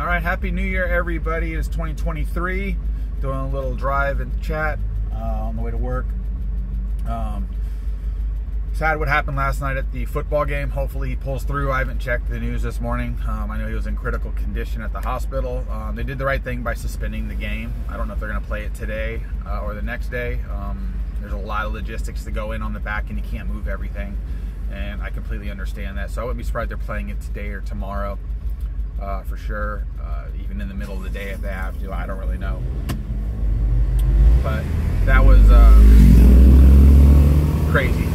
right, Happy New Year, everybody. It's 2023. Doing a little drive and chat on the way to work. Sad what happened last night at the football game. Hopefully he pulls through. I haven't checked the news this morning. I know he was in critical condition at the hospital. They did the right thing by suspending the game. I don't know if they're going to play it today or the next day. There's a lot of logistics to go in on the back, and you can't move everything. And I completely understand that. So I wouldn't be surprised they're playing it today or tomorrow for sure. Even in the middle of the day if they have to. I don't really know. But that was crazy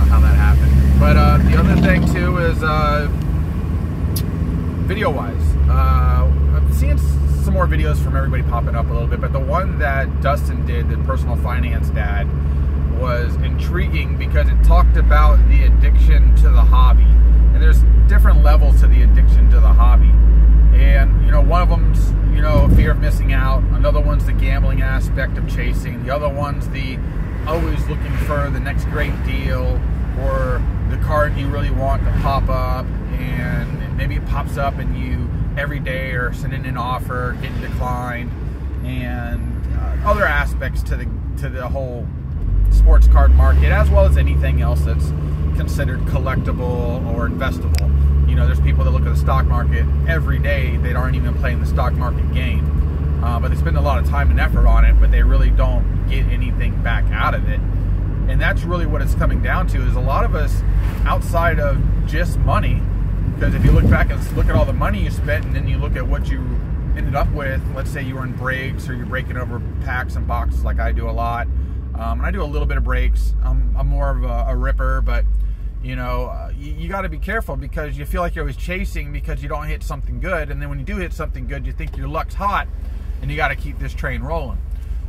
how that happened. But the other thing too is video-wise. I'm seeing some more videos from everybody popping up a little bit. But the one that Dustin did, the personal finance dad, was intriguing because it talked about the addiction to the hobby. And there's different levels to the addiction to the hobby. And, you know, one of them's, you know, fear of missing out. Another one's the gambling aspect of chasing. The other one's the always looking for the next great deal or the card you really want to pop up. And maybe it pops up and you every day are sending an offer, getting declined. And other aspects to the whole sports card market, as well as anything else that's considered collectible or investable. You know, there's people that look at the stock market every day. They aren't even playing the stock market game, but they spend a lot of time and effort on it, but they really don't get anything back out of it. And that's really what it's coming down to, is a lot of us, outside of just money, because if you look back and look at all the money you spent and then you look at what you ended up with, let's say you were in breaks or you're breaking over packs and boxes like I do a lot. And I do a little bit of breaks. I'm more of a ripper, but you know, you got to be careful because you feel like you're always chasing because you don't hit something good, and then when you do hit something good, you think your luck's hot, and you got to keep this train rolling.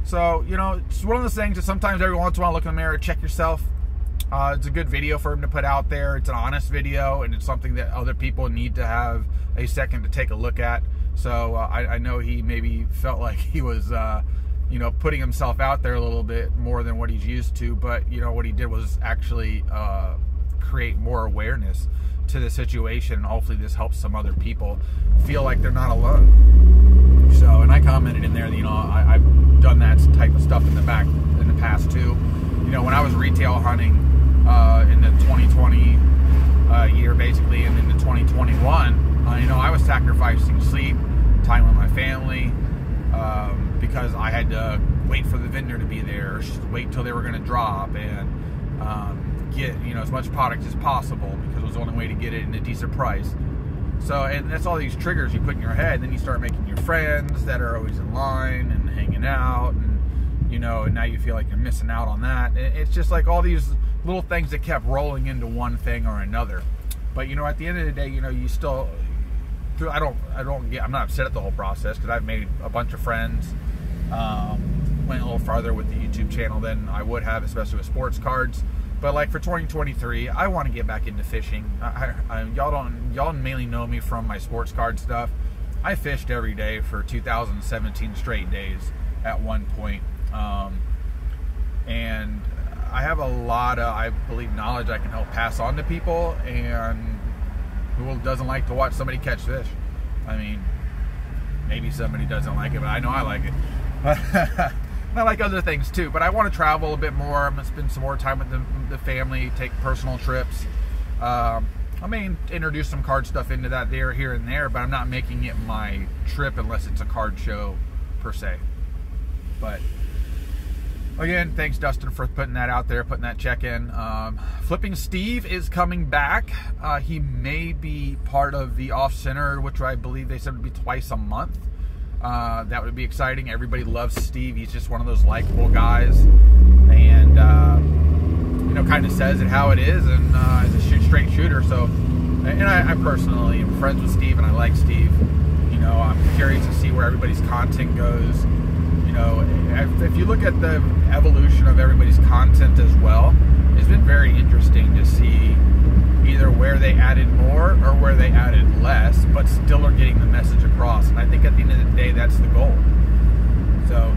So, you know, it's one of those things that sometimes every once in a while, look in the mirror, check yourself. It's a good video for him to put out there. It's an honest video, and it's something that other people need to have a second to take a look at. So I know he maybe felt like he was you know, putting himself out there a little bit more than what he's used to, but you know what he did was actually create more awareness to the situation. Hopefully this helps some other people feel like they're not alone. So, and I commented in there, you know, I've done that type of stuff in the past too. You know, when I was retail hunting in the 2020 year basically, and into 2021, you know, I was sacrificing sleep, time with my family, because I had to wait for the vendor to be there, or wait until they were going to drop, and get, you know, as much product as possible because it was the only way to get it in a decent price. So, and that's all these triggers you put in your head. And then you start making your friends that are always in line and hanging out, and you know, and now you feel like you're missing out on that. It's just like all these little things that kept rolling into one thing or another. But you know, at the end of the day, you know, you still, I'm not upset at the whole process because I've made a bunch of friends. Went a little farther with the YouTube channel than I would have, especially with sports cards. But like for 2023, I want to get back into fishing. Y'all mainly know me from my sports card stuff. I fished every day for 2017 straight days at one point, and I have a lot of, I believe, knowledge I can help pass on to people. And who doesn't like to watch somebody catch fish? I mean, maybe somebody doesn't like it, but I know I like it. I like other things too, but I want to travel a bit more. I'm going to spend some more time with the family, take personal trips. I may introduce some card stuff into that here and there, but I'm not making it my trip unless it's a card show per se. But again, thanks Dustin for putting that out there, putting that check in. Flipping Steve is coming back. He may be part of the off center, which I believe they said would be twice a month. That would be exciting. Everybody loves Steve. He's just one of those likable guys, and you know, kind of says it how it is, and is a straight shooter. So, and I personally am friends with Steve, and I like Steve. You know, I'm curious to see where everybody's content goes. You know, if you look at the evolution of everybody's content as well, it's been very interesting to see either where they added more or where they added less, but still are getting the message across. And I think at the end of the day, that's the goal. So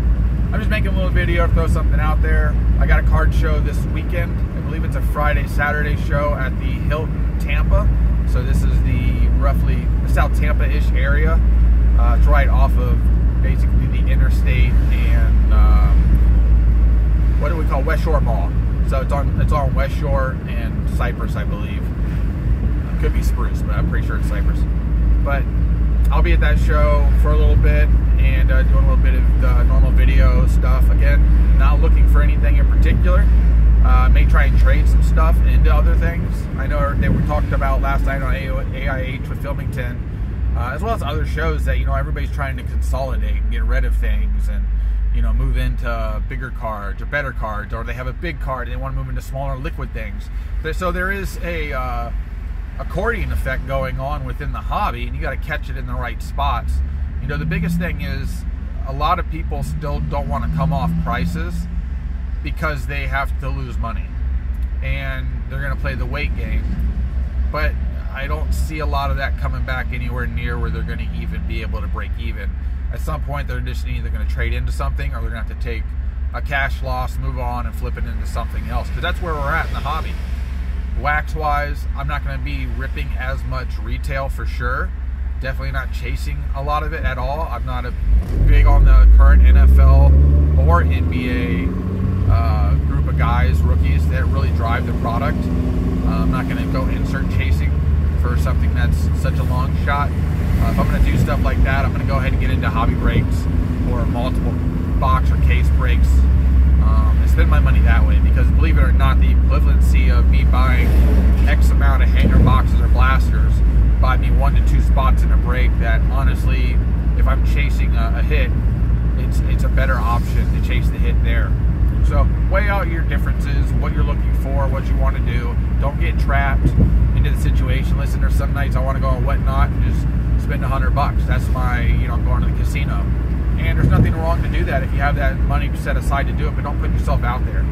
I'm just making a little video to throw something out there. I got a card show this weekend. I believe it's a Friday, Saturday show at the Hilton Tampa. So this is the roughly the South Tampa-ish area. It's right off of basically the interstate and what do we call West Shore Mall. So it's on West Shore and Cypress, I believe. It could be Spruce, but I'm pretty sure it's Cypress. But I'll be at that show for a little bit and doing a little bit of normal video stuff. Again, not looking for anything in particular. May try and trade some stuff into other things. I know they were talked about last night on AIH with Filmington, as well as other shows that, you know, everybody's trying to consolidate and get rid of things and, you know, move into bigger cards or better cards, or they have a big card and they want to move into smaller liquid things. So there is a accordion effect going on within the hobby, and you got to catch it in the right spots. You know, the biggest thing is a lot of people still don't want to come off prices because they have to lose money and they're going to play the weight game. But I don't see a lot of that coming back anywhere near where they're going to even be able to break even. At some point, they're just either going to trade into something or they're going to have to take a cash loss, move on, and flip it into something else. Because that's where we're at in the hobby. Wax-wise, I'm not going to be ripping as much retail for sure. Definitely not chasing a lot of it at all. I'm not big on the current NFL or NBA group of guys, rookies, that really drive the product. I'm not going to go insert chasing for something that's such a long shot. If I'm going to do stuff like that, I'm going to go ahead and get into hobby breaks or multiple box or case breaks and spend my money that way. Because believe it or not, the equivalency of me buying X amount of hanger boxes or blasters buy me 1 to 2 spots in a break that honestly, if I'm chasing a hit, it's a better option to chase the hit there. So weigh out your differences, what you're looking for, what you want to do. Don't get trapped into the situation. Listen, there's some nights I want to go on Whatnot and just spend $100. That's my, you know, I'm going to the casino. And there's nothing wrong to do that if you have that money set aside to do it, but don't put yourself out there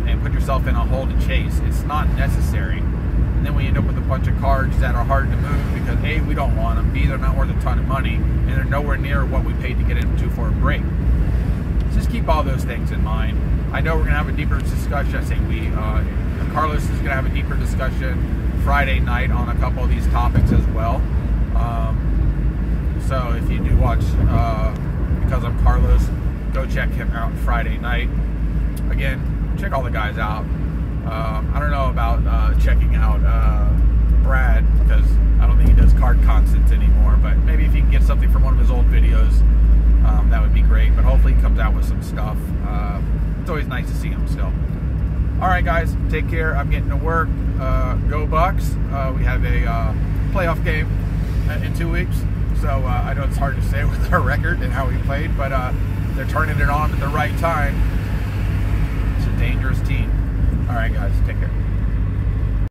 and put yourself in a hole to chase. It's not necessary. And then we end up with a bunch of cards that are hard to move because A, we don't want them, B, they're not worth a ton of money, and they're nowhere near what we paid to get into for a break. Just keep all those things in mind. I know we're going to have a deeper discussion. I say we, Carlos is going to have a deeper discussion Friday night on a couple of these topics as well. So if you do watch Because I'm Carlos, go check him out Friday night. Again, check all the guys out. I don't know about checking out Brad, because I don't think he does card constants anymore, but maybe if you can get something from one of his old videos, that would be great. But hopefully he comes out with some stuff. It's always nice to see him still. Alright guys, take care. I'm getting to work. Go Bucks. We have a playoff game in 2 weeks, so I know it's hard to say with our record and how we played, but they're turning it on at the right time. It's a dangerous team. Alright guys, take care.